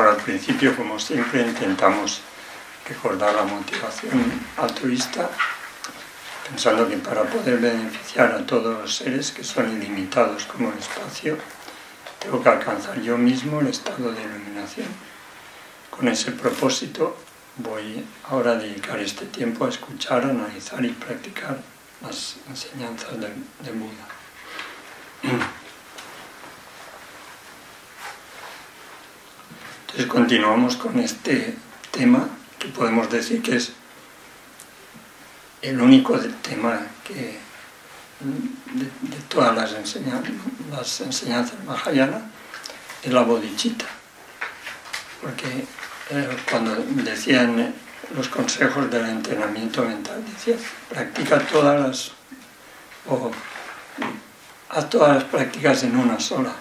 Ahora, al principio, como siempre, intentamos recordar la motivación altruista, pensando que para poder beneficiar a todos los seres que son ilimitados como el espacio, tengo que alcanzar yo mismo el estado de iluminación. Con ese propósito voy ahora a dedicar este tiempo a escuchar, analizar y practicar las enseñanzas del Buda. Entonces continuamos con este tema, que podemos decir que es el único tema que de todas las enseñanzas Mahayana, es la bodhicitta. Porque cuando decían los consejos del entrenamiento mental, decía, practica haz todas las prácticas en una sola.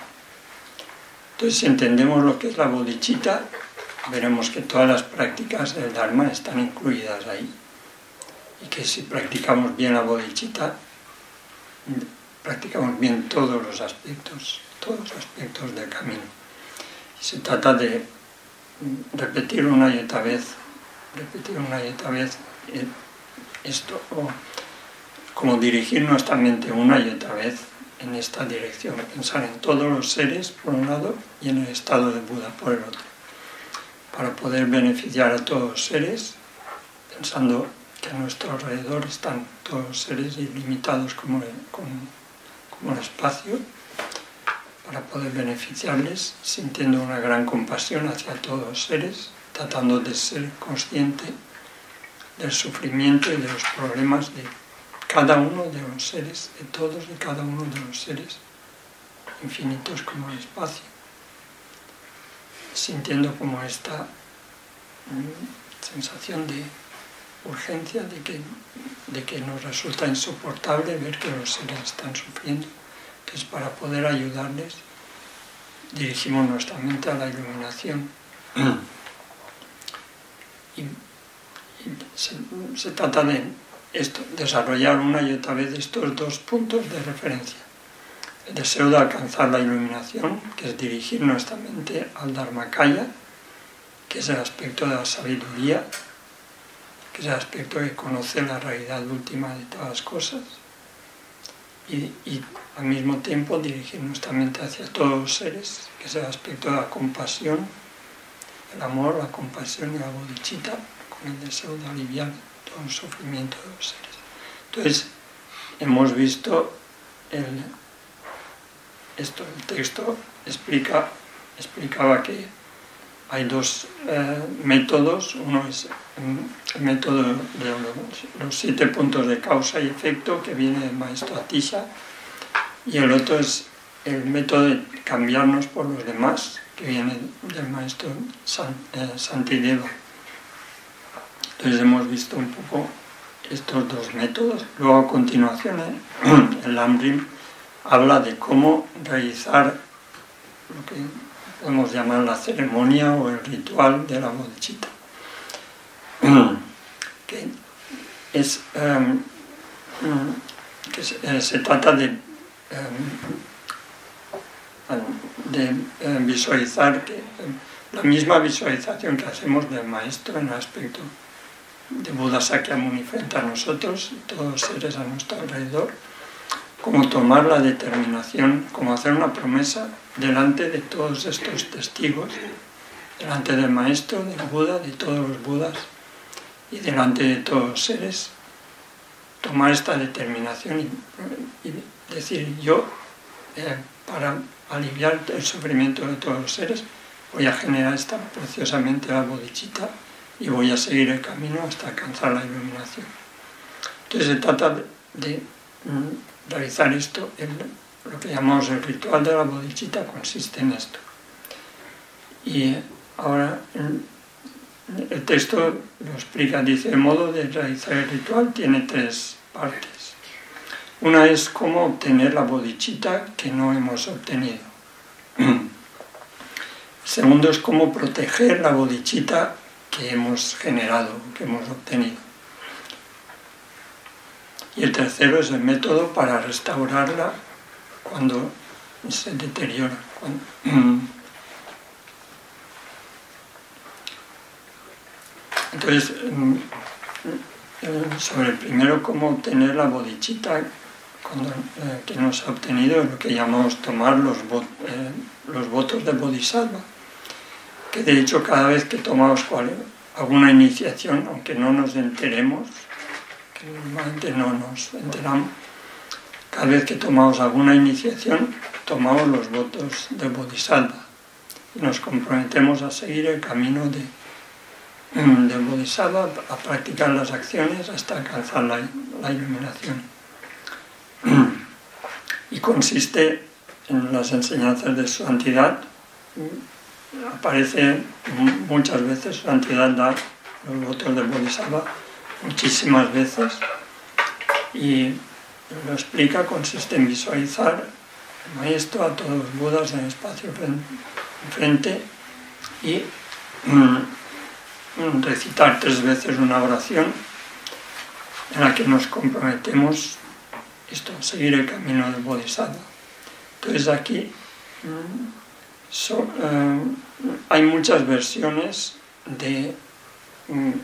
Entonces, si entendemos lo que es la bodhicitta, veremos que todas las prácticas del Dharma están incluidas ahí. Y que si practicamos bien la bodhicitta, practicamos bien todos los aspectos del camino. Y se trata de repetir una y otra vez esto, o como dirigir nuestra mente una y otra vez en esta dirección, pensar en todos los seres por un lado y en el estado de Buda por el otro, para poder beneficiar a todos los seres, pensando que a nuestro alrededor están todos los seres ilimitados como el espacio, para poder beneficiarles, sintiendo una gran compasión hacia todos los seres, tratando de ser consciente del sufrimiento y de los problemas de cada uno de los seres, de todos y cada uno de los seres infinitos como el espacio, sintiendo como esta sensación de urgencia, de que nos resulta insoportable ver que los seres están sufriendo. Entonces, para poder ayudarles, dirigimos nuestra mente a la iluminación. Y se trata de desarrollar una y otra vez estos dos puntos de referencia. El deseo de alcanzar la iluminación, que es dirigir nuestra mente al Dharmakaya, que es el aspecto de la sabiduría, que es el aspecto de conocer la realidad última de todas las cosas, y al mismo tiempo dirigir nuestra mente hacia todos los seres, que es el aspecto de la compasión, el amor, la compasión y la bodhicitta, con el deseo de aliviar todo el sufrimiento de los seres. Entonces, hemos visto el texto explicaba que hay dos métodos. Uno es el método de los 7 puntos de causa y efecto, que viene del maestro Atisha, y el otro es el método de cambiarnos por los demás, que viene del maestro Santideva. Entonces hemos visto un poco estos dos métodos. Luego, a continuación, el Lamrim habla de cómo realizar lo que podemos llamar la ceremonia o el ritual de la bodhicitta, se trata de visualizar la misma visualización que hacemos del maestro en el aspecto de Buda Sakyamuni frente a nosotros y todos los seres a nuestro alrededor, como tomar la determinación, como hacer una promesa delante de todos estos testigos, delante del maestro, del Buda, de todos los Budas y delante de todos los seres, tomar esta determinación y decir: yo, para aliviar el sufrimiento de todos los seres, voy a generar esta preciosamente la bodhicitta y voy a seguir el camino hasta alcanzar la iluminación. Entonces se trata de realizar esto. Lo que llamamos el ritual de la bodhicitta consiste en esto. Y ahora el texto lo explica, dice: el modo de realizar el ritual tiene 3 partes. Una es cómo obtener la bodhicitta que no hemos obtenido. Segundo es cómo proteger la bodhicitta que hemos generado, que hemos obtenido. Y el tercero es el método para restaurarla cuando se deteriora. Entonces, sobre el primero, cómo obtener la bodhicitta que nos ha obtenido, lo que llamamos tomar los votos de bodhisattva, que de hecho cada vez que tomamos alguna iniciación, aunque no nos enteremos, que normalmente no nos enteramos, cada vez que tomamos alguna iniciación, tomamos los votos de bodhisattva y nos comprometemos a seguir el camino de bodhisattva, a practicar las acciones hasta alcanzar la iluminación. Y consiste en las enseñanzas de santidad. Aparece muchas veces, santidad da los votos de bodhisattva muchísimas veces, y lo explica, consiste en visualizar al maestro, a todos los budas en el espacio enfrente y recitar 3 veces una oración en la que nos comprometemos a seguir el camino del bodhisattva. Entonces aquí hay muchas versiones de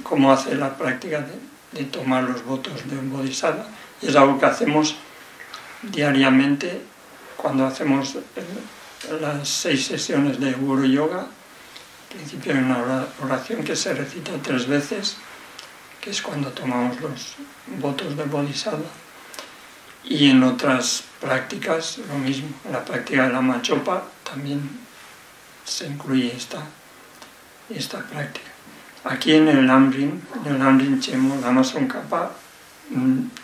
cómo hacer la práctica de tomar los votos de un bodhisattva, y es algo que hacemos diariamente cuando hacemos las 6 sesiones de Guru Yoga. Al principio hay una oración que se recita 3 veces, que es cuando tomamos los votos de bodhisattva. Y en otras prácticas lo mismo. En la práctica de la Machopa también se incluye esta práctica. Aquí en el Lamrim Chemo, Lama Tsongkhapa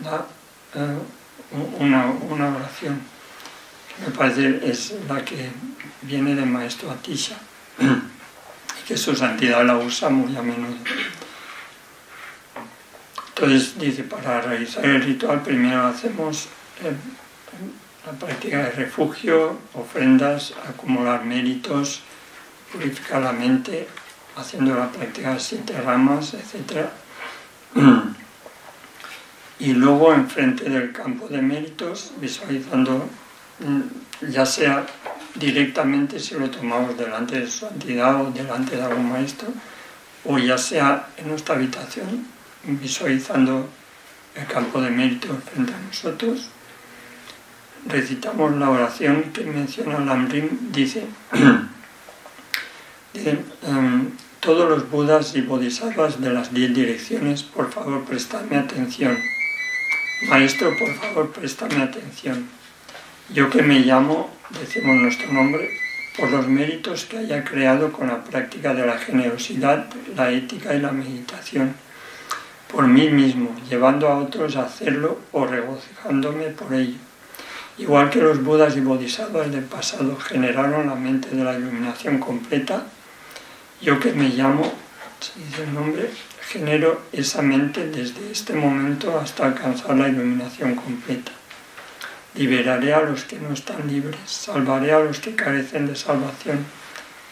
da una oración que me parece es la que viene del maestro Atisha y que su santidad la usa muy a menudo. Entonces dice, para realizar el ritual primero hacemos la práctica de refugio, ofrendas, acumular méritos, purificar la mente, haciendo la práctica de 7 ramas, etc. Y luego enfrente del campo de méritos, visualizando, ya sea directamente si lo tomamos delante de su santidad o delante de algún maestro, o ya sea en nuestra habitación, visualizando el campo de mérito frente a nosotros, recitamos la oración que menciona Lamrim. Dice, todos los budas y bodhisattvas de las 10 direcciones, por favor, prestadme atención. Maestro, por favor, préstame atención. Yo que me llamo, decimos nuestro nombre, por los méritos que haya creado con la práctica de la generosidad, la ética y la meditación, por mí mismo, llevando a otros a hacerlo o regocijándome por ello. Igual que los budas y bodhisattvas del pasado generaron la mente de la iluminación completa, yo que me llamo, se dice el nombre, genero esa mente desde este momento hasta alcanzar la iluminación completa. Liberaré a los que no están libres, salvaré a los que carecen de salvación,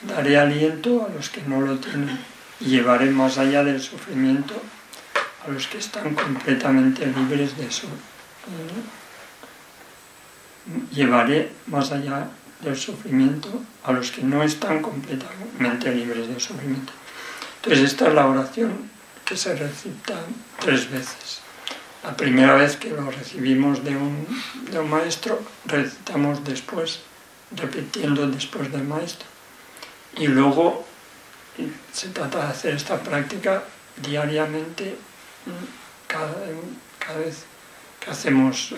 daré aliento a los que no lo tienen y llevaré más allá del sufrimiento a los que están completamente libres de eso. Llevaré más allá del sufrimiento a los que no están completamente libres del sufrimiento. Entonces esta es la oración que se recita 3 veces. La primera vez que lo recibimos de un maestro, recitamos después, repitiendo después del maestro. Y luego se trata de hacer esta práctica diariamente, cada vez que hacemos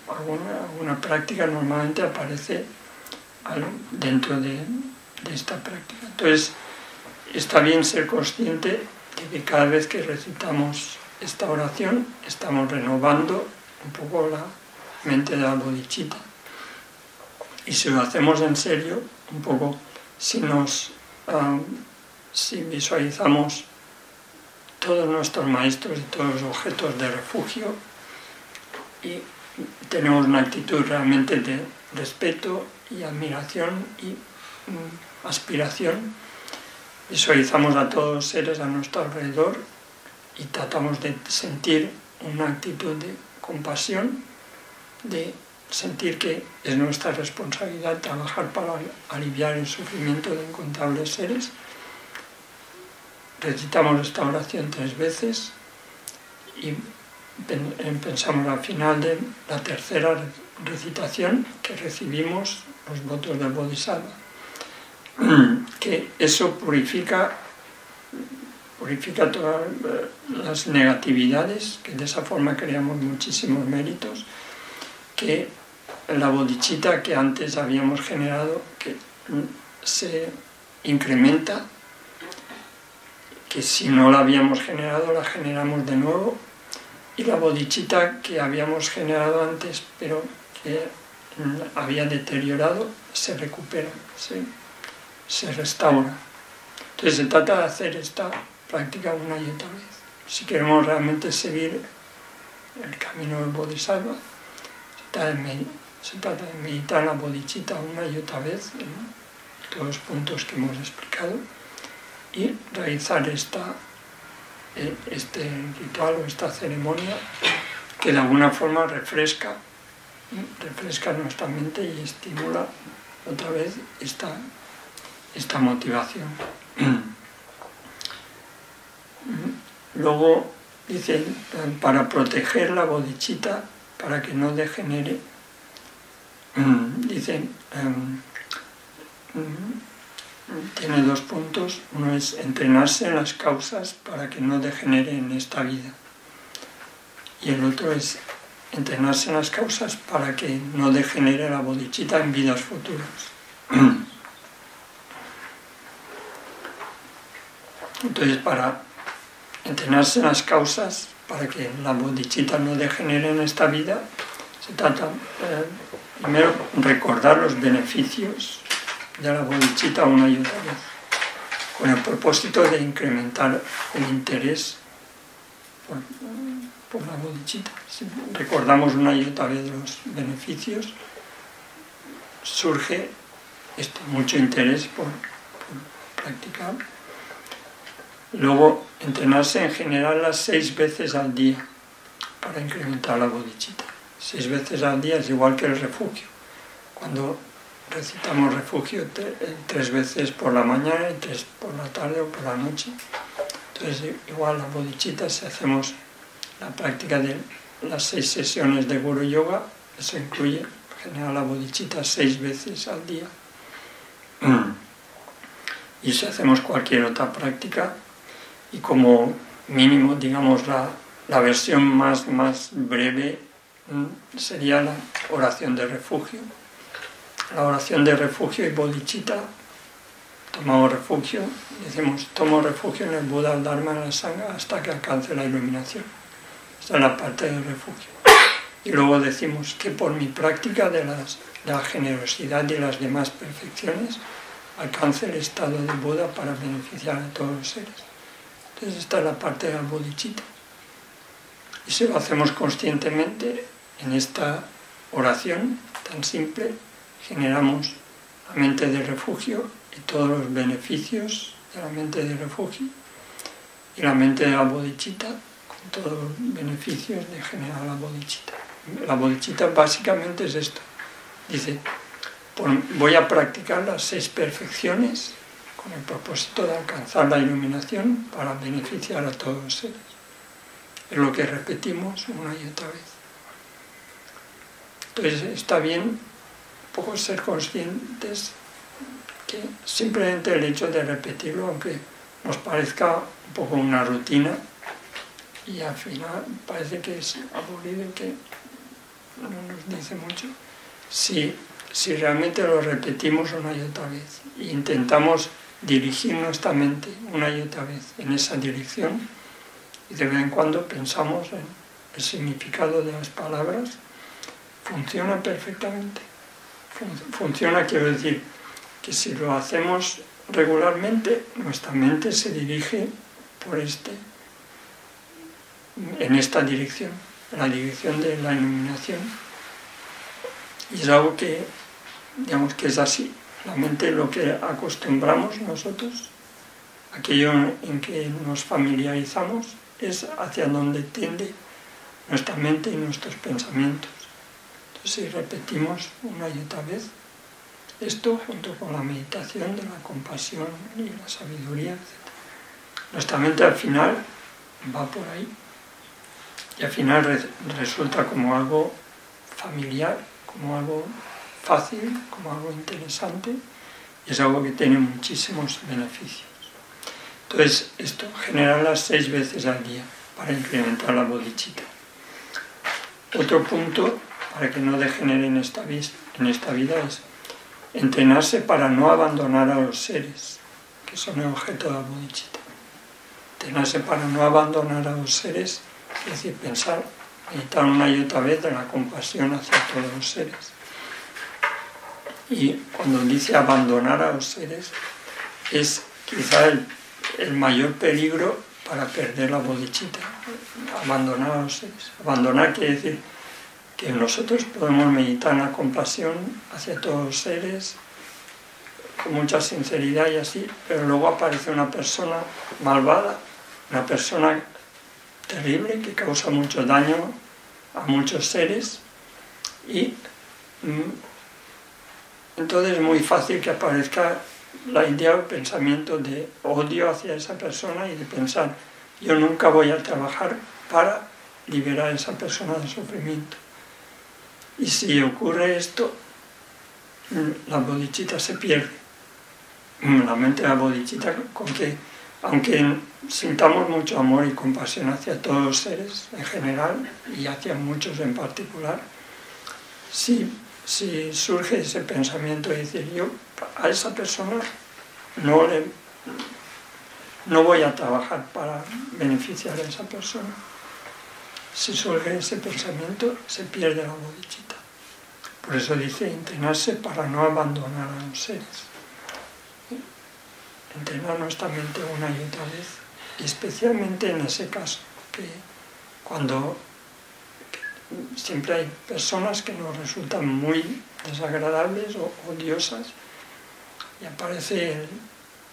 alguna práctica, normalmente aparece dentro de esta práctica. Entonces, está bien ser consciente de que cada vez que recitamos esta oración estamos renovando un poco la mente de la bodhicitta. Y si lo hacemos en serio, un poco, si visualizamos todos nuestros maestros y todos los objetos de refugio y tenemos una actitud realmente de respeto y admiración y aspiración, visualizamos a todos los seres a nuestro alrededor y tratamos de sentir una actitud de compasión, de sentir que es nuestra responsabilidad trabajar para aliviar el sufrimiento de incontables seres. recitamos esta oración 3 veces y pensamos al final de la tercera recitación que recibimos los votos del Bodhisattva, que eso purifica todas las negatividades, que de esa forma creamos muchísimos méritos, que la bodhicitta que antes habíamos generado, que se incrementa, que si no la habíamos generado la generamos de nuevo, y la bodhicitta que habíamos generado antes pero que había deteriorado se recupera, se restaura. Entonces se trata de hacer esta práctica una y otra vez. Si queremos realmente seguir el camino del Bodhisattva, se trata de meditar la bodhicitta una y otra vez en todos los puntos que hemos explicado y realizar este ritual o esta ceremonia que de alguna forma refresca nuestra mente y estimula otra vez esta motivación. Luego dice, para proteger la bodhicitta, para que no degenere, dice, tiene 2 puntos. Uno es entrenarse en las causas para que no degenere en esta vida. Y el otro es entrenarse en las causas para que no degenere la bodhicitta en vidas futuras. Entonces, para entrenarse en las causas, para que la bodhicitta no degenere en esta vida, se trata primero recordar los beneficios de la bodhicitta una y otra vez, con el propósito de incrementar el interés por la bodhicitta. Si recordamos una y otra vez los beneficios, surge mucho interés por practicar. Luego, entrenarse en general las 6 veces al día para incrementar la bodhicitta. 6 veces al día es igual que el refugio. Cuando recitamos refugio 3 veces por la mañana y 3 por la tarde o por la noche. Entonces, igual la bodhicitta, si hacemos la práctica de las 6 sesiones de Guru Yoga, eso incluye en general la bodhicitta 6 veces al día. Y si hacemos cualquier otra práctica, y como mínimo, digamos, la versión más breve sería la oración de refugio. La oración de refugio y bodhicitta, tomamos refugio, decimos, tomo refugio en el Buda, el Dharma y la Sangha hasta que alcance la iluminación. Esta es la parte del refugio. Y luego decimos que por mi práctica de la generosidad y las demás perfecciones, alcance el estado de Buda para beneficiar a todos los seres. Entonces esta es la parte de la bodhicitta. Y si lo hacemos conscientemente, en esta oración tan simple, generamos la mente de refugio y todos los beneficios de la mente de refugio, y la mente de la bodhicitta con todos los beneficios de generar la bodhicitta. La bodhicitta básicamente es esto. Dice, voy a practicar las 6 perfecciones con el propósito de alcanzar la iluminación para beneficiar a todos los seres. Es lo que repetimos una y otra vez. Entonces está bien un poco ser conscientes que simplemente el hecho de repetirlo, aunque nos parezca un poco una rutina y al final parece que es aburrido y que no nos dice mucho, si realmente lo repetimos una y otra vez e intentamos dirigir nuestra mente una y otra vez en esa dirección, y de vez en cuando pensamos en el significado de las palabras, funciona perfectamente. Funciona, quiero decir, que si lo hacemos regularmente, nuestra mente se dirige en esta dirección, en la dirección de la iluminación. Y es algo que, digamos, que es así. La mente, lo que acostumbramos nosotros, aquello en que nos familiarizamos, es hacia donde tiende nuestra mente y nuestros pensamientos. Entonces, si repetimos una y otra vez esto, junto con la meditación de la compasión y la sabiduría, etc., Nuestra mente al final va por ahí y al final resulta como algo familiar, como algo fácil, como algo interesante, y es algo que tiene muchísimos beneficios. Entonces, esto, generarlas 6 veces al día para incrementar la bodhicitta. Otro punto, para que no degenere en esta vida, es entrenarse para no abandonar a los seres, que son el objeto de la bodhicitta. Entrenarse para no abandonar a los seres, es decir, pensar, meditar una y otra vez en la compasión hacia todos los seres. Y cuando dice abandonar a los seres, es quizá el mayor peligro para perder la bodhicitta. Abandonar a los seres. Abandonar quiere decir que nosotros podemos meditar en la compasión hacia todos los seres con mucha sinceridad y así, pero luego aparece una persona malvada, una persona terrible que causa mucho daño a muchos seres y entonces es muy fácil que aparezca la idea o el pensamiento de odio hacia esa persona y de pensar, yo nunca voy a trabajar para liberar a esa persona del sufrimiento. Y si ocurre esto, la bodhicitta se pierde. La mente de la bodhicitta, con que, aunque sintamos mucho amor y compasión hacia todos los seres en general y hacia muchos en particular, si surge ese pensamiento de decir, yo a esa persona no voy a trabajar para beneficiar a esa persona. Si surge ese pensamiento, se pierde la bodhicitta. Por eso dice entrenarse para no abandonar a los seres. Entrenar nuestra mente una y otra vez, y especialmente en ese caso, que cuando siempre hay personas que nos resultan muy desagradables o odiosas, y aparece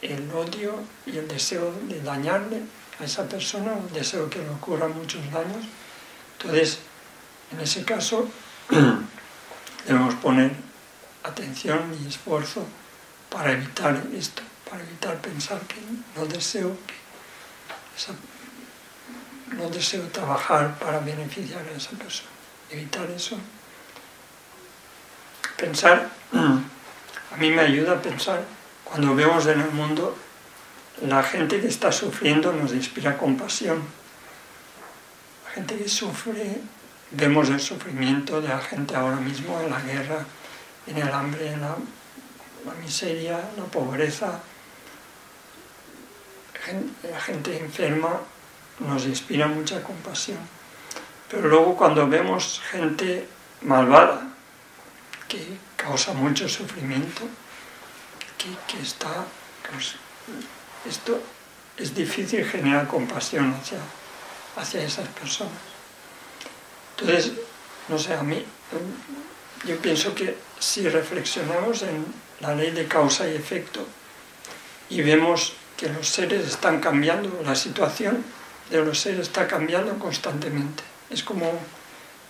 el odio y el deseo de dañarle a esa persona, un deseo que le ocurra muchos daños. Entonces, en ese caso, debemos poner atención y esfuerzo para evitar esto, para evitar pensar que no deseo trabajar para beneficiar a esa persona. Evitar eso. Pensar, a mí me ayuda a pensar, cuando vemos en el mundo la gente que está sufriendo nos inspira compasión. La gente que sufre, vemos el sufrimiento de la gente ahora mismo en la guerra, en el hambre, en la miseria, la pobreza. La gente enferma nos inspira mucha compasión. Pero luego cuando vemos gente malvada, que causa mucho sufrimiento, que está, pues, esto es difícil generar compasión hacia esas personas. Entonces, no sé, a mí, yo pienso que si reflexionamos en la ley de causa y efecto y vemos que los seres están cambiando, la situación de los seres está cambiando constantemente. Es como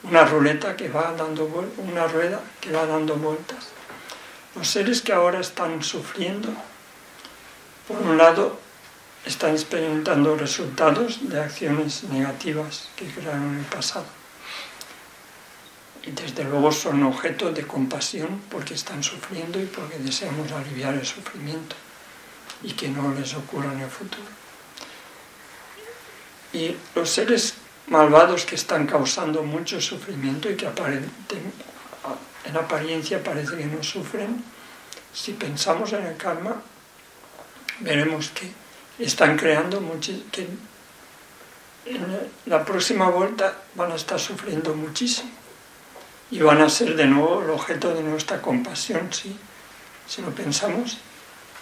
una ruleta que va dando una rueda que va dando vueltas. Los seres que ahora están sufriendo, por un lado, están experimentando resultados de acciones negativas que crearon en el pasado. Y desde luego son objeto de compasión porque están sufriendo y porque deseamos aliviar el sufrimiento y que no les ocurra en el futuro. Y los seres malvados que están causando mucho sufrimiento y que en apariencia parece que no sufren, si pensamos en el karma, veremos que están creando que en la próxima vuelta van a estar sufriendo muchísimo y van a ser de nuevo el objeto de nuestra compasión si lo pensamos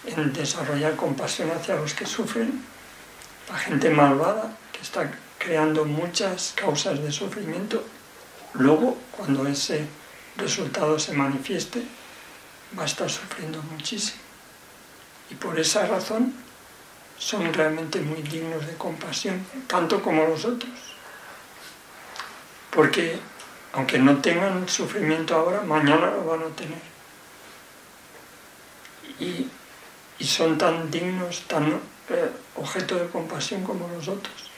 en desarrollar compasión hacia los que sufren. La gente malvada que está creando muchas causas de sufrimiento, luego cuando ese resultado se manifieste va a estar sufriendo muchísimo. Y por esa razón son realmente muy dignos de compasión, tanto como los otros. Porque aunque no tengan sufrimiento ahora, mañana lo van a tener. Y son tan dignos, tan objeto de compasión como los otros.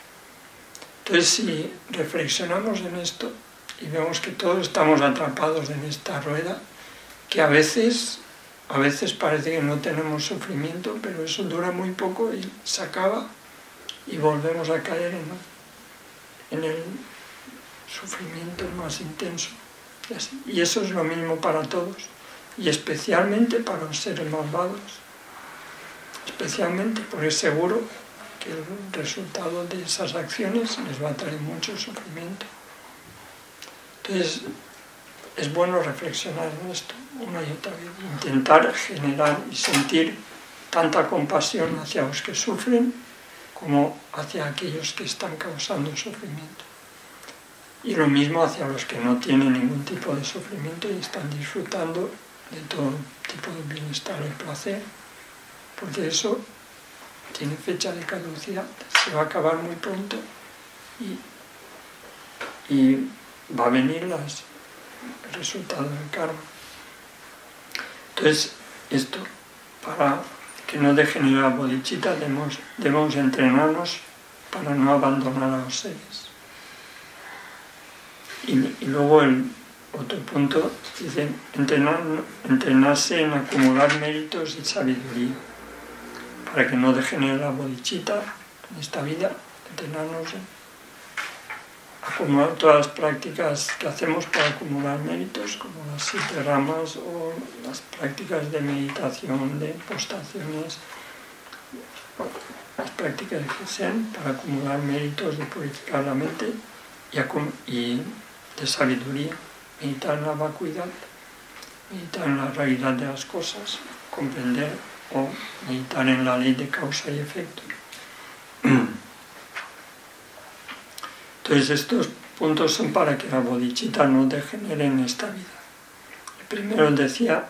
Entonces, si reflexionamos en esto y vemos que todos estamos atrapados en esta rueda, que a veces parece que no tenemos sufrimiento, pero eso dura muy poco y se acaba y volvemos a caer en el sufrimiento más intenso. Y eso es lo mismo para todos, y especialmente para los seres malvados, especialmente porque es seguro que el resultado de esas acciones les va a traer mucho sufrimiento. Entonces, es bueno reflexionar en esto una y otra vez, intentar generar y sentir tanta compasión hacia los que sufren como hacia aquellos que están causando sufrimiento. Y lo mismo hacia los que no tienen ningún tipo de sufrimiento y están disfrutando de todo tipo de bienestar y placer, porque eso tiene fecha de caducidad, se va a acabar muy pronto y va a venir el resultado del karma. Entonces, esto, para que no degenere la bodhicitta, debemos entrenarnos para no abandonar a los seres. Y luego el otro punto dice, entrenarse en acumular méritos y sabiduría, para que no degenere la bodhicitta en esta vida, entrenarnos en acumular todas las prácticas que hacemos para acumular méritos, como las 7 ramas o las prácticas de meditación, de postraciones, las prácticas que sean para acumular méritos de purificar la mente y de sabiduría, meditar en la vacuidad, meditar en la realidad de las cosas, comprender o meditar en la ley de causa y efecto. Entonces estos puntos son para que la bodhicitta no degenere en esta vida. El primero decía,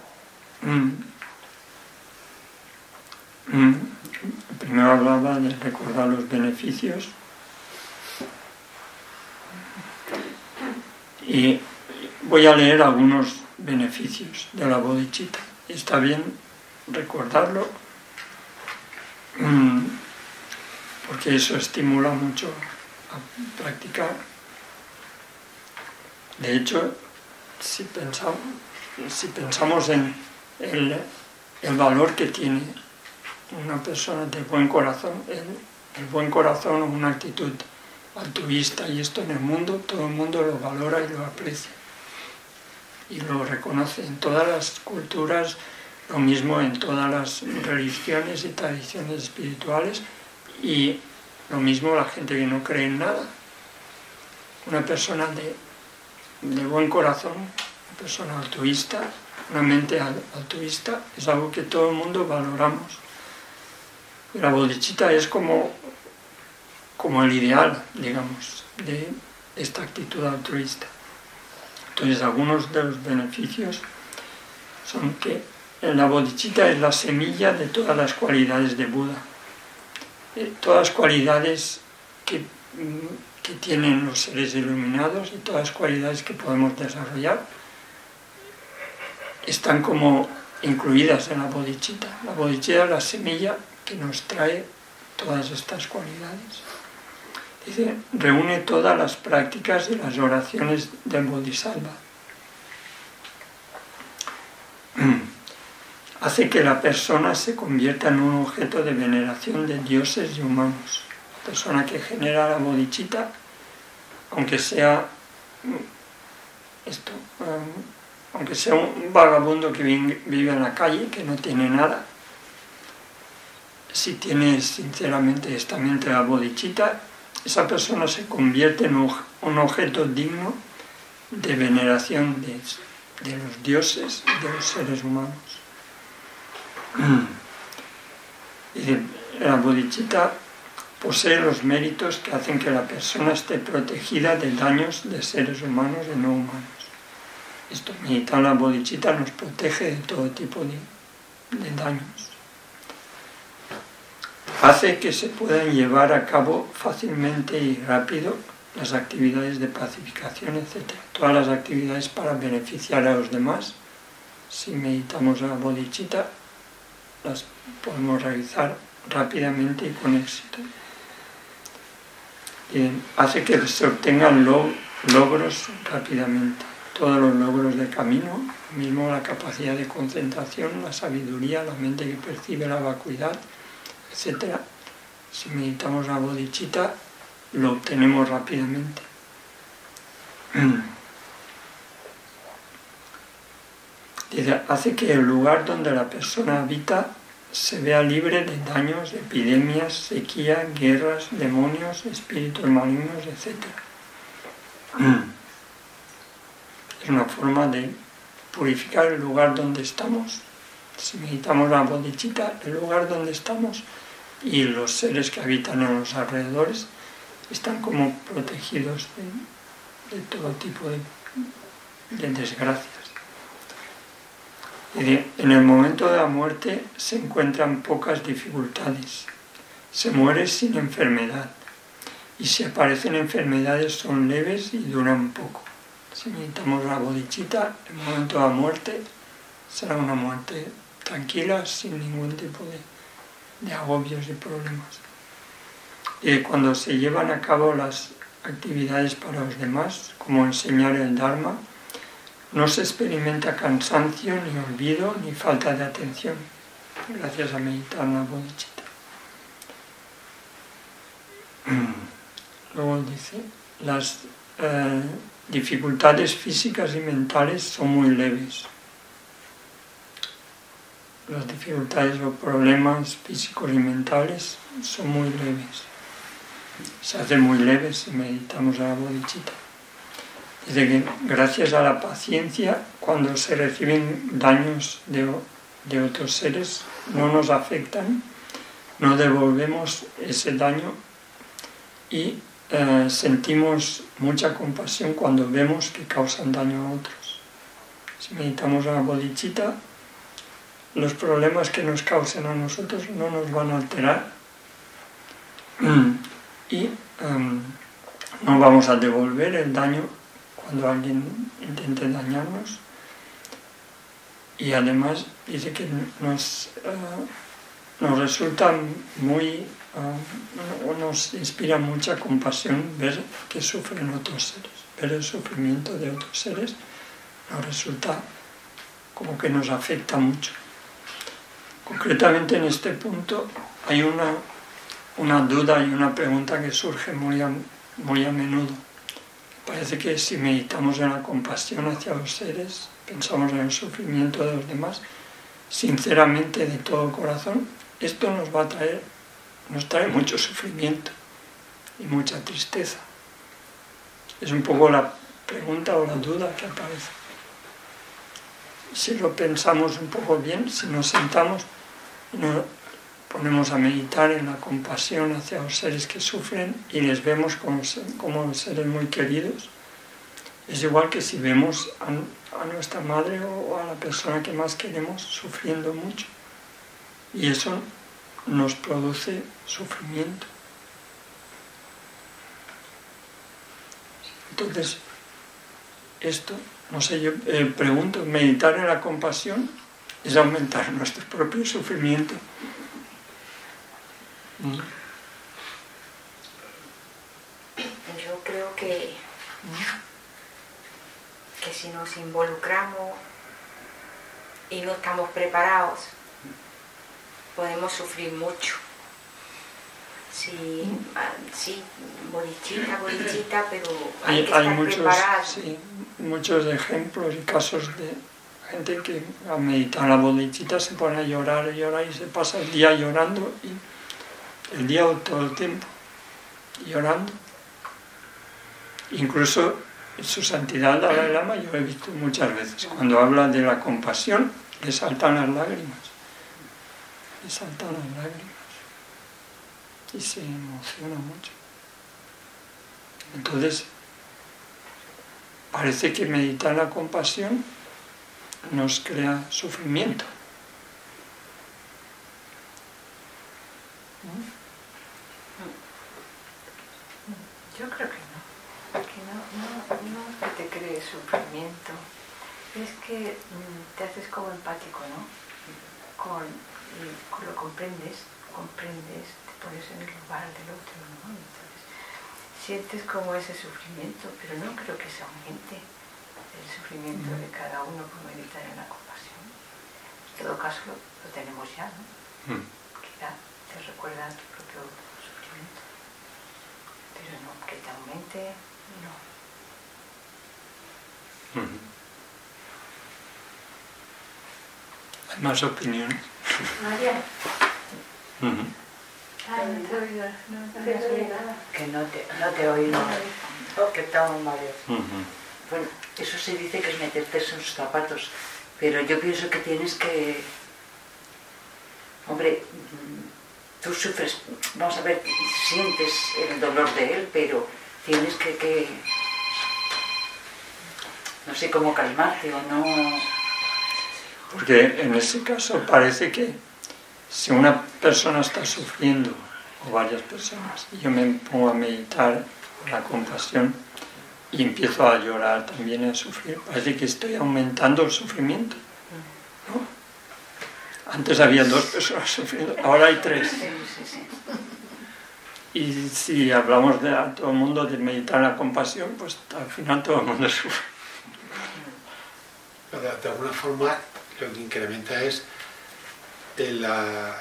primero hablaba de recordar los beneficios y voy a leer algunos beneficios de la bodhicitta. Está bien recordarlo porque eso estimula mucho a practicar. De hecho, si pensamos en el valor que tiene una persona de buen corazón, el buen corazón o una actitud altruista, y esto en el mundo, todo el mundo lo valora y lo aprecia y lo reconoce en todas las culturas, lo mismo en todas las religiones y tradiciones espirituales, y lo mismo la gente que no cree en nada. Una persona de buen corazón, una persona altruista, una mente altruista, es algo que todo el mundo valoramos. Y la bodhicitta es como el ideal, digamos, de esta actitud altruista. Entonces, algunos de los beneficios son que la bodhicitta es la semilla de todas las cualidades de Buda. Todas las cualidades que tienen los seres iluminados y todas las cualidades que podemos desarrollar están como incluidas en la bodhicitta. La bodhicitta es la semilla que nos trae todas estas cualidades. Dice, reúne todas las prácticas y las oraciones del Bodhisattva. Hace que la persona se convierta en un objeto de veneración de dioses y humanos. La persona que genera la bodhicitta, aunque sea un vagabundo que vive en la calle, que no tiene nada, si tiene sinceramente esta mente de la bodhicitta, esa persona se convierte en un objeto digno de veneración de los dioses y de los seres humanos. La bodhicitta posee los méritos que hacen que la persona esté protegida de daños de seres humanos y no humanos. Esto, meditar la bodhicitta nos protege de todo tipo de daños. Hace que se puedan llevar a cabo fácilmente y rápido las actividades de pacificación, etc. Todas las actividades para beneficiar a los demás, si meditamos la bodhicitta, las podemos realizar rápidamente y con éxito. Y hace que se obtengan logros rápidamente. Todos los logros de camino, mismo la capacidad de concentración, la sabiduría, la mente que percibe la vacuidad, etc. Si meditamos la bodhicitta, lo obtenemos rápidamente. Dice, hace que el lugar donde la persona habita se vea libre de daños, epidemias, sequía, guerras, demonios, espíritus malignos, etc. Es una forma de purificar el lugar donde estamos. Si meditamos la bodhicitta, el lugar donde estamos y los seres que habitan en los alrededores están como protegidos de todo tipo de desgracias. En el momento de la muerte se encuentran pocas dificultades. Se muere sin enfermedad. Y si aparecen enfermedades son leves y duran poco. Si meditamos la bodhicitta, el momento de la muerte será una muerte tranquila, sin ningún tipo de agobios y problemas. Y cuando se llevan a cabo las actividades para los demás, como enseñar el Dharma, no se experimenta cansancio, ni olvido, ni falta de atención, gracias a meditar la bodhicitta. Luego dice, las dificultades físicas y mentales son muy leves. Las dificultades o problemas físicos y mentales son muy leves. Se hacen muy leves si meditamos la bodhicitta. Dice que gracias a la paciencia, cuando se reciben daños de otros seres, no nos afectan, no devolvemos ese daño y sentimos mucha compasión cuando vemos que causan daño a otros. Si meditamos la bodhicitta, los problemas que nos causen a nosotros no nos van a alterar y no vamos a devolver el daño cuando alguien intente dañarnos. Y además dice que nos resulta nos inspira mucha compasión ver que sufren otros seres, ver el sufrimiento de otros seres, nos resulta como que nos afecta mucho. Concretamente en este punto hay una duda y una pregunta que surge muy a menudo. Parece que si meditamos en la compasión hacia los seres, pensamos en el sufrimiento de los demás, sinceramente, de todo corazón, esto nos trae mucho sufrimiento y mucha tristeza. Es un poco la pregunta o la duda que aparece. Si lo pensamos un poco bien, si nos sentamos y nos ponemos a meditar en la compasión hacia los seres que sufren y les vemos como seres muy queridos, es igual que si vemos a nuestra madre o a la persona que más queremos sufriendo mucho. Y eso nos produce sufrimiento. Entonces, esto, no sé, yo pregunto, meditar en la compasión es aumentar nuestro propio sufrimiento. Yo creo que si nos involucramos y no estamos preparados, podemos sufrir mucho. Sí, bodhicitta, pero hay que estar preparados. Sí, muchos ejemplos y casos de gente que a meditar la bodhicitta se pone a llorar y se pasa el día llorando, y el día o todo el tiempo llorando. Incluso su santidad Dalai Lama, yo he visto muchas veces, cuando habla de la compasión, le saltan las lágrimas. Le saltan las lágrimas. Y se emociona mucho. Entonces, parece que meditar la compasión nos crea sufrimiento. Yo creo que no. No es que te cree sufrimiento, es que te haces como empático, ¿no? Lo comprendes comprendes, te pones en el lugar del otro, ¿no? Entonces, sientes como ese sufrimiento, pero no creo que se aumente el sufrimiento de cada uno por meditar en la compasión. En todo caso lo tenemos ya, ¿no? Quizá te recuerda tu propio sufrimiento, pero no, que te aumente, no. ¿Hay más opiniones? María. Que no te oí nada. Que estamos mareados. Bueno, eso se dice que es meterte en sus zapatos, pero yo pienso que tienes que... Hombre, tú sufres, vamos a ver, sientes el dolor de él, pero tienes que no sé cómo calmarte o no... Porque en ese caso parece que si una persona está sufriendo, o varias personas, y yo me pongo a meditar la compasión y empiezo a llorar también, a sufrir, parece que estoy aumentando el sufrimiento, ¿no? Antes había 2 personas sufriendo, ahora hay 3. Y si hablamos a todo el mundo de meditar la compasión, pues al final todo el mundo sufre. De alguna forma lo que incrementa es la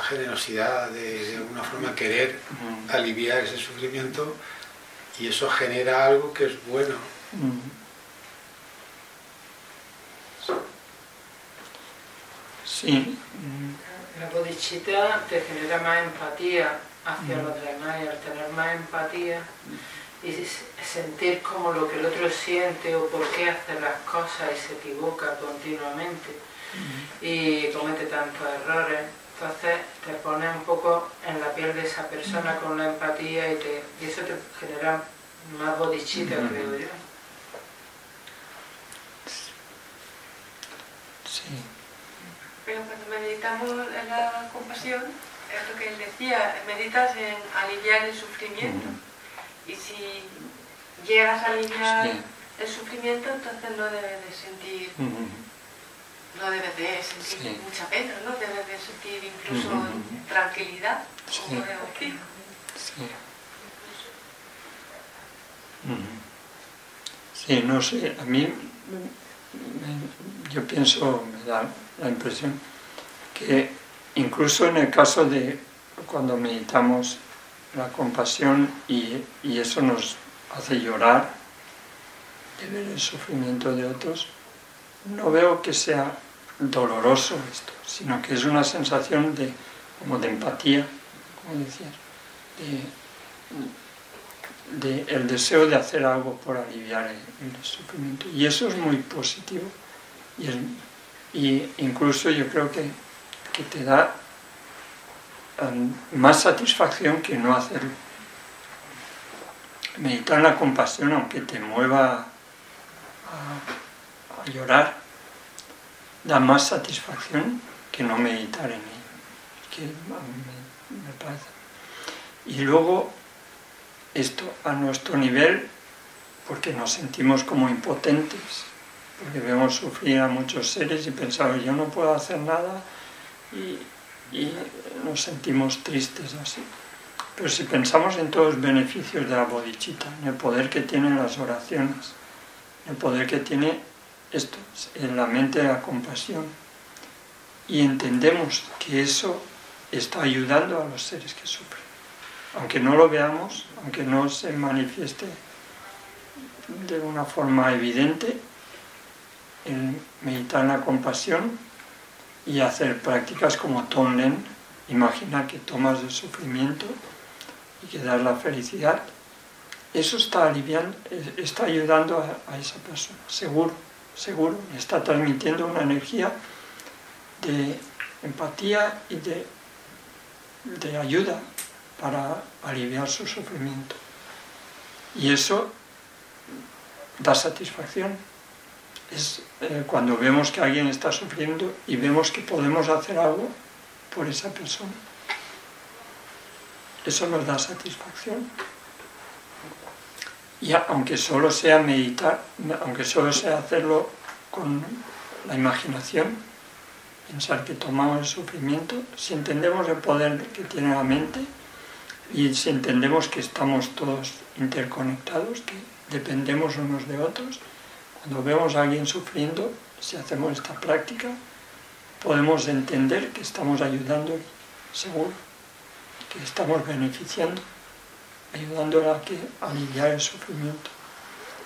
generosidad de alguna forma querer aliviar ese sufrimiento, y eso genera algo que es bueno. Sí. La bodhicitta te genera más empatía hacia los demás, y al tener más empatía y sentir como lo que el otro siente o por qué hace las cosas y se equivoca continuamente y comete tantos errores, entonces te pones un poco en la piel de esa persona con la empatía y eso te genera más bodhicitta, creo yo. Sí. Pero cuando meditamos en la compasión, es lo que él decía, meditas en aliviar el sufrimiento. Y si llegas a aliviar el sufrimiento, entonces no debes de sentir, mucha pena, ¿no? Debes de sentir incluso tranquilidad, como regocijo. Sí, no sé, a mí yo pienso, me da la impresión que incluso en el caso de cuando meditamos la compasión y eso nos hace llorar de ver el sufrimiento de otros, no veo que sea doloroso esto, sino que es una sensación como de empatía, como decías, de el deseo de hacer algo por aliviar el sufrimiento, y eso es muy positivo, y incluso yo creo que te da más satisfacción que no hacerlo. Meditar la compasión, aunque te mueva a llorar, da más satisfacción que no meditar en ello, que me parece. Y luego esto a nuestro nivel, porque nos sentimos como impotentes, porque vemos sufrir a muchos seres y pensamos yo no puedo hacer nada, y nos sentimos tristes así. Pero si pensamos en todos los beneficios de la bodhicitta, en el poder que tienen las oraciones, en el poder que tiene esto, en la mente de la compasión, y entendemos que eso está ayudando a los seres que sufren, aunque no lo veamos, aunque no se manifieste de una forma evidente, el meditar en la compasión y hacer prácticas como Tonglen, imagina que tomas el sufrimiento y que das la felicidad, eso está aliviando, está ayudando a esa persona, seguro, le está transmitiendo una energía de empatía y de ayuda para aliviar su sufrimiento. Y eso da satisfacción. Es cuando vemos que alguien está sufriendo y vemos que podemos hacer algo por esa persona. Eso nos da satisfacción. Y aunque solo sea meditar, aunque solo sea hacerlo con la imaginación, pensar que tomamos el sufrimiento, si entendemos el poder que tiene la mente y si entendemos que estamos todos interconectados, que dependemos unos de otros, cuando vemos a alguien sufriendo, si hacemos esta práctica, podemos entender que estamos ayudando, seguro, que estamos beneficiando, ayudándole a aliviar el sufrimiento.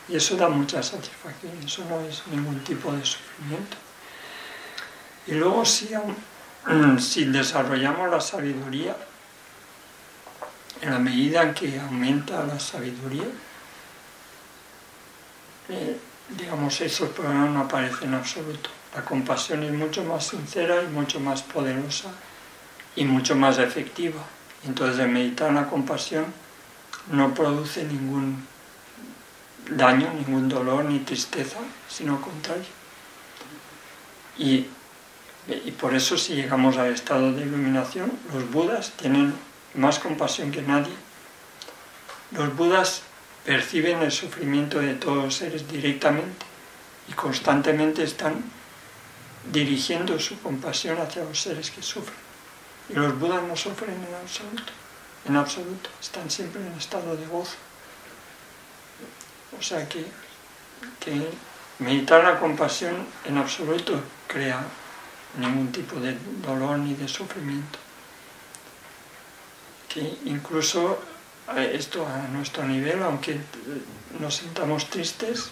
Y eso da mucha satisfacción, eso no es ningún tipo de sufrimiento. Y luego si desarrollamos la sabiduría, en la medida en que aumenta la sabiduría, digamos, esos problemas no aparecen en absoluto. La compasión es mucho más sincera y mucho más poderosa y mucho más efectiva. Entonces, el meditar en la compasión no produce ningún daño, ningún dolor ni tristeza, sino al contrario. Y por eso, si llegamos al estado de iluminación, los budas tienen más compasión que nadie. Los budas perciben el sufrimiento de todos los seres directamente y constantemente están dirigiendo su compasión hacia los seres que sufren. Y los budas no sufren en absoluto, están siempre en estado de gozo. O sea que meditar la compasión en absoluto crea ningún tipo de dolor ni de sufrimiento. Que incluso esto a nuestro nivel, aunque nos sintamos tristes,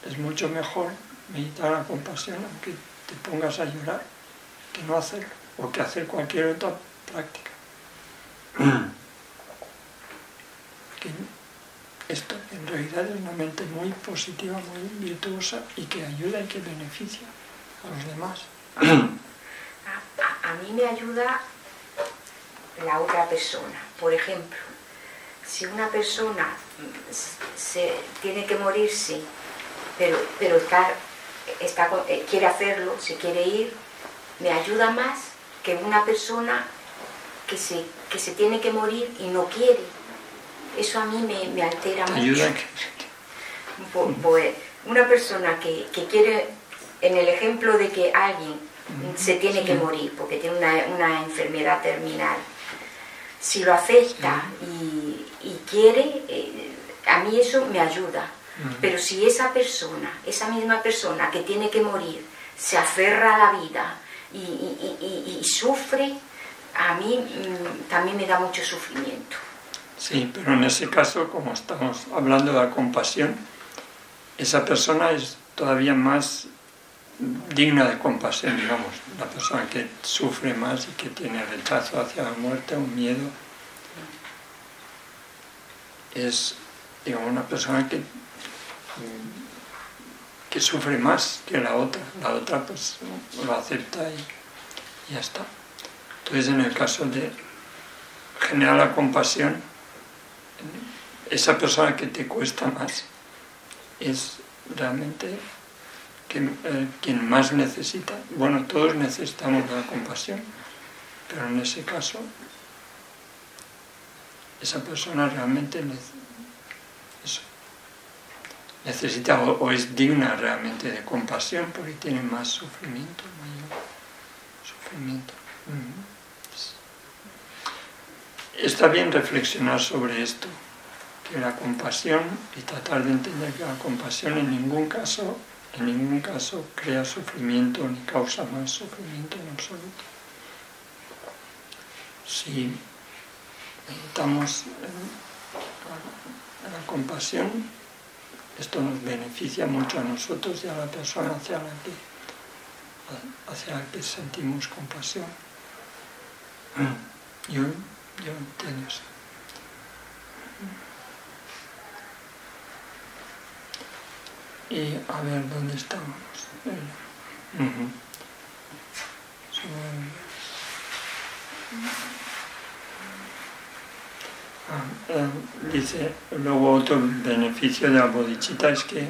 es mucho mejor meditar la compasión, aunque te pongas a llorar, que no hacerlo, o que hacer cualquier otra práctica. Que esto en realidad es una mente muy positiva, muy virtuosa y que ayuda y que beneficia a los demás. A mí me ayuda la otra persona. Por ejemplo, si una persona tiene que morirse, pero quiere hacerlo, se quiere ir, me ayuda más que una persona que se tiene que morir y no quiere. Eso a mí me altera mucho. Ayuda. Pues una persona que quiere, en el ejemplo de que alguien se tiene que morir porque tiene una enfermedad terminal, si lo acepta y quiere, a mí eso me ayuda. Pero si esa misma persona que tiene que morir, se aferra a la vida y sufre, a mí también me da mucho sufrimiento. Sí, pero en ese caso, como estamos hablando de la compasión, esa persona es todavía más digna de compasión, digamos, la persona que sufre más y que tiene rechazo hacia la muerte, un miedo, es, digamos, una persona que sufre más que la otra pues lo acepta y ya está. Entonces, en el caso de generar la compasión, esa persona que te cuesta más es realmente quien más necesita. Bueno, todos necesitamos la compasión, pero en ese caso esa persona realmente necesita o es digna realmente de compasión porque tiene más sufrimiento, mayor sufrimiento. Está bien reflexionar sobre esto, que la compasión, y tratar de entender que la compasión en ningún caso crea sufrimiento ni causa más sufrimiento en absoluto. Si meditamos en la compasión, esto nos beneficia mucho a nosotros y a la persona hacia la que sentimos compasión. Yo entiendo eso. Y a ver, ¿dónde estamos? Dice, luego otro beneficio de la bodhicitta es que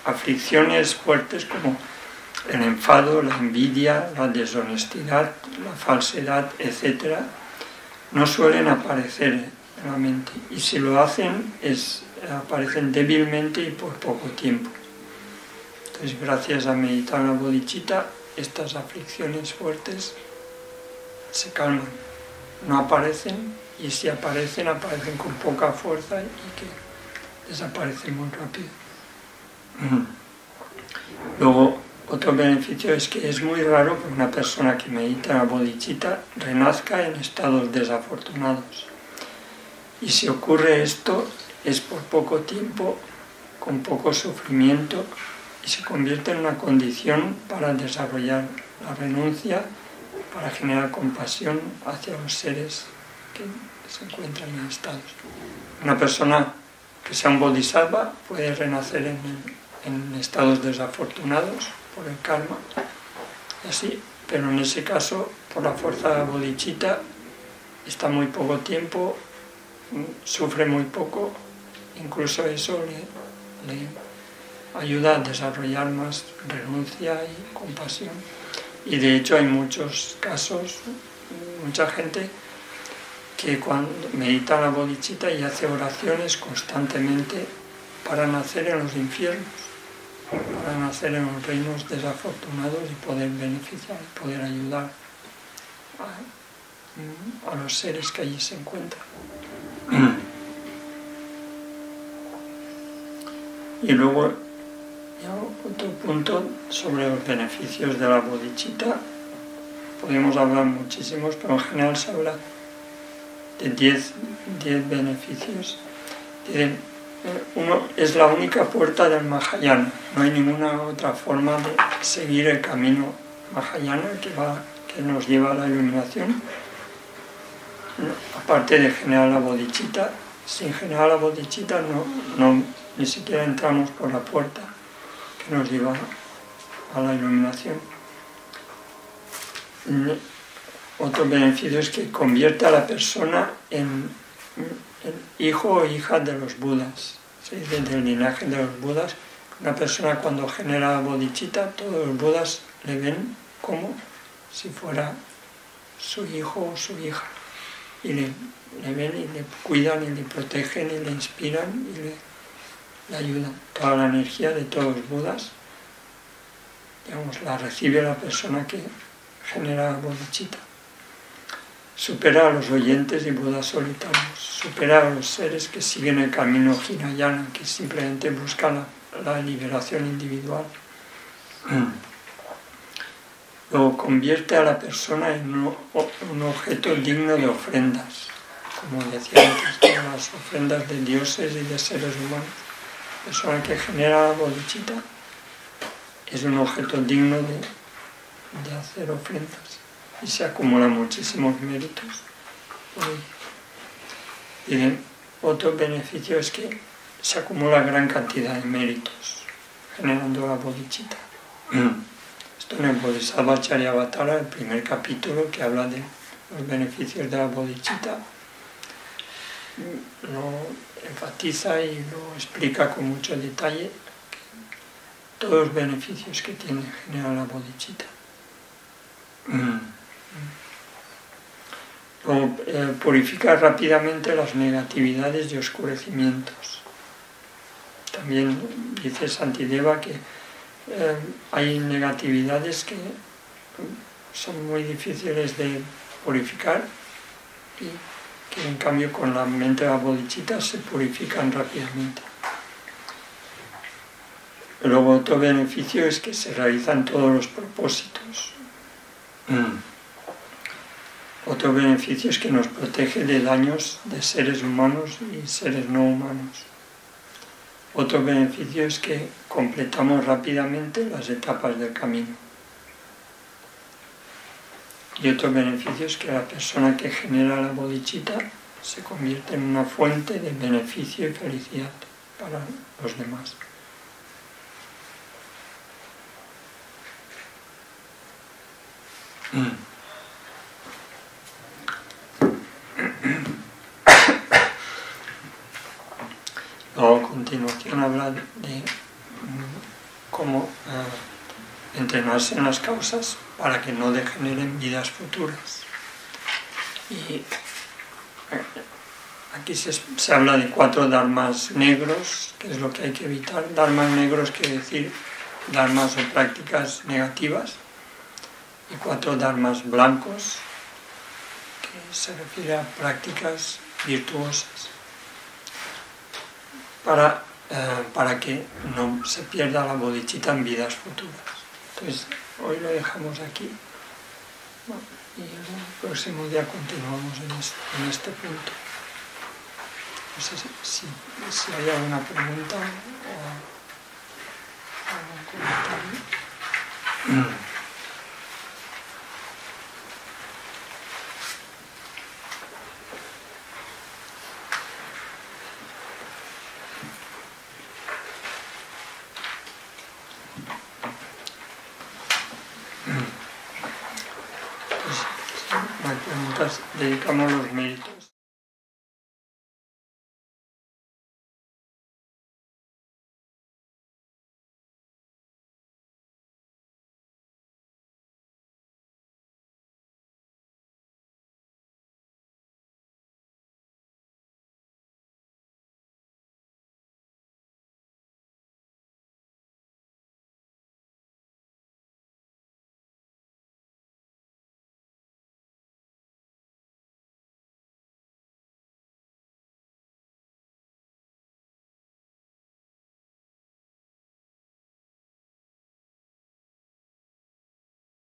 aflicciones fuertes como el enfado, la envidia, la deshonestidad, la falsedad, etc., no suelen aparecer en la mente, y si lo hacen aparecen débilmente y por poco tiempo. Entonces, gracias a meditar la bodhicitta, estas aflicciones fuertes se calman, no aparecen, y si aparecen, aparecen con poca fuerza y que desaparecen muy rápido. Luego, otro beneficio es que es muy raro que una persona que medita en la bodhicitta renazca en estados desafortunados. Y si ocurre esto, es por poco tiempo, con poco sufrimiento, y se convierte en una condición para desarrollar la renuncia, para generar compasión hacia los seres que se encuentran en estados. Una persona que sea un bodhisattva puede renacer en estados desafortunados por el karma, así, pero en ese caso, por la fuerza de la bodhicitta, está muy poco tiempo, sufre muy poco, incluso eso le ayuda a desarrollar más renuncia y compasión. Y de hecho hay muchos casos, mucha gente que cuando medita la bodhicitta y hace oraciones constantemente para nacer en los infiernos, para nacer en los reinos desafortunados y poder beneficiar, poder ayudar a los seres que allí se encuentran. Y luego, ya otro punto sobre los beneficios de la bodhicitta. Podemos hablar muchísimos, pero en general se habla de 10 beneficios. Uno, es la única puerta del Mahayana. No hay ninguna otra forma de seguir el camino Mahayana que nos lleva a la iluminación. Aparte de generar la bodhicitta, sin generar la bodhicitta ni siquiera entramos por la puerta que nos lleva a la iluminación. Otro beneficio es que convierte a la persona en hijo o hija de los Budas. Se dice del linaje de los Budas. Una persona cuando genera bodhicitta, todos los Budas le ven como si fuera su hijo o su hija. Y le ven y le cuidan y le protegen y le inspiran y le ayudan. Toda la energía de todos los Budas, digamos, la recibe la persona que genera bodhicitta. Supera a los oyentes y Budas solitarios, supera a los seres que siguen el camino Hinayana, que simplemente buscan la liberación individual. Luego convierte a la persona en un objeto digno de ofrendas, como decía antes, como las ofrendas de dioses y de seres humanos. La persona que genera la bodhicitta es un objeto digno de hacer ofrendas. Y se acumulan muchísimos méritos. Y otro beneficio es que se acumula gran cantidad de méritos generando la bodhicitta. Esto en el Bodhisattva Charyavatara, el primer capítulo que habla de los beneficios de la bodhicitta, lo enfatiza y lo explica con mucho detalle, todos los beneficios que tiene generar la bodhicitta. Purifica rápidamente las negatividades y oscurecimientos. También dice Santideva que hay negatividades que son muy difíciles de purificar y que en cambio con la mente de la bodhicitta se purifican rápidamente. Luego otro beneficio es que se realizan todos los propósitos. Otro beneficio es que nos protege de daños de seres humanos y seres no humanos. Otro beneficio es que completamos rápidamente las etapas del camino. Y otro beneficio es que la persona que genera la bodhicitta se convierte en una fuente de beneficio y felicidad para los demás. Luego, a continuación, habla de cómo entrenarse en las causas para que no degeneren vidas futuras. Y aquí se habla de 4 dharmas negros, que es lo que hay que evitar. Dharmas negros quiere decir dharmas o prácticas negativas, y 4 dharmas blancos, que se refiere a prácticas virtuosas, para que no se pierda la bodhicitta en vidas futuras. Entonces, hoy lo dejamos aquí y el próximo día continuamos en este punto. No sé si hay alguna pregunta o algún comentario. Pues, si no hay preguntas, dedicamos los méritos.